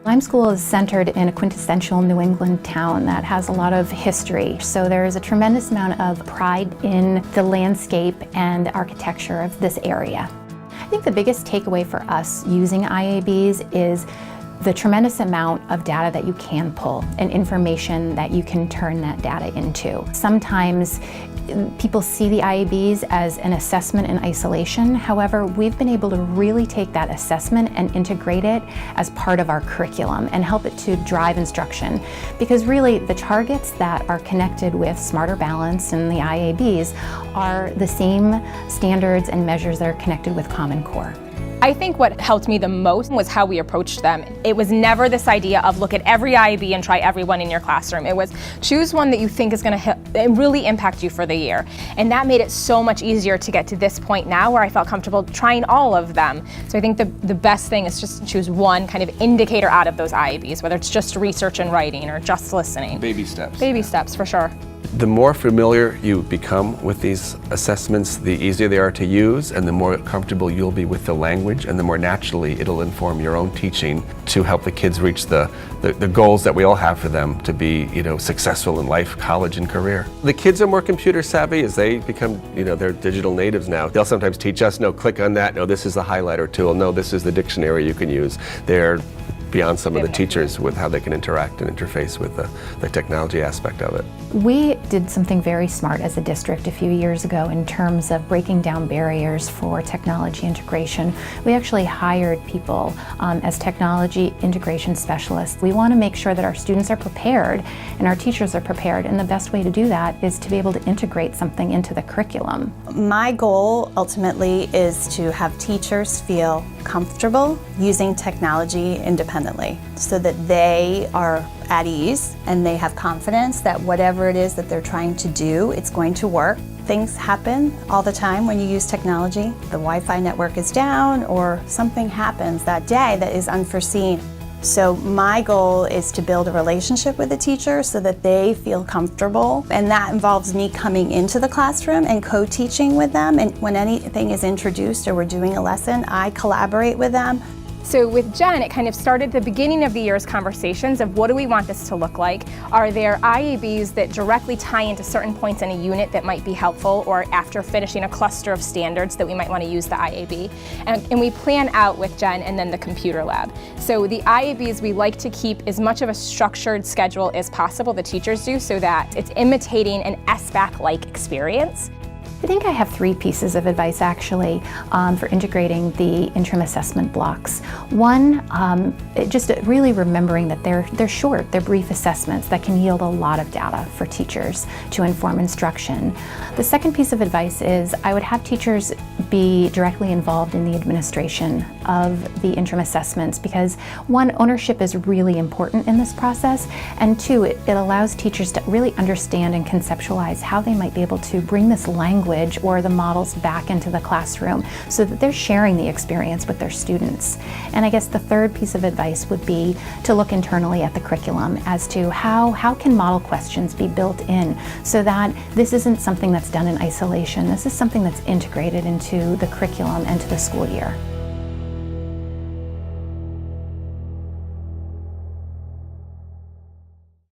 Lime School is centered in a quintessential New England town that has a lot of history. So there is a tremendous amount of pride in the landscape and architecture of this area. I think the biggest takeaway for us using IABs is the tremendous amount of data that you can pull and information that you can turn that data into. Sometimes people see the IABs as an assessment in isolation. However, we've been able to really take that assessment and integrate it as part of our curriculum and help it to drive instruction. Because really, the targets that are connected with Smarter Balance and the IABs are the same standards and measures that are connected with Common Core. I think what helped me the most was how we approached them. It was never this idea of look at every IAB and try everyone in your classroom. It was choose one that you think is going to really impact you for the year. And that made it so much easier to get to this point now where I felt comfortable trying all of them. So I think the best thing is just to choose one kind of indicator out of those IABs, whether it's just research and writing or just listening. Baby steps. Baby steps, for sure. The more familiar you become with these assessments, the easier they are to use, and the more comfortable you'll be with the language, and the more naturally it'll inform your own teaching to help the kids reach the goals that we all have for them to be, successful in life, college, and career. The kids are more computer savvy as they become, they're digital natives now. They'll sometimes teach us, no, click on that, no, this is the highlighter tool, no, this is the dictionary you can use. They're beyond some of the teachers with how they can interact and interface with the technology aspect of it. We did something very smart as a district a few years ago in terms of breaking down barriers for technology integration. We actually hired people as technology integration specialists. We want to make sure that our students are prepared and our teachers are prepared, and the best way to do that is to be able to integrate something into the curriculum. My goal ultimately is to have teachers feel comfortable using technology independently so that they are at ease and they have confidence that whatever it is that they're trying to do, it's going to work. Things happen all the time when you use technology. The Wi-Fi network is down or something happens that day that is unforeseen. So my goal is to build a relationship with the teacher so that they feel comfortable, and that involves me coming into the classroom and co-teaching with them, and when anything is introduced or we're doing a lesson, I collaborate with them. So with Jen, it kind of started the beginning of the year's conversations of what do we want this to look like? Are there IABs that directly tie into certain points in a unit that might be helpful, or after finishing a cluster of standards that we might want to use the IAB? And we plan out with Jen and then the computer lab. So the IABs we like to keep as much of a structured schedule as possible, the teachers do, so that it's imitating an SBAC-like experience. I think I have 3 pieces of advice actually for integrating the interim assessment blocks. One, just really remembering that they're short, they're brief assessments that can yield a lot of data for teachers to inform instruction. The second piece of advice is I would have teachers be directly involved in the administration of the interim assessments because 1, ownership is really important in this process, and 2, it allows teachers to really understand and conceptualize how they might be able to bring this language or the models back into the classroom so that they're sharing the experience with their students. And I guess the third piece of advice would be to look internally at the curriculum as to how can model questions be built in so that this isn't something that's done in isolation. This is something that's integrated into the curriculum and to the school year.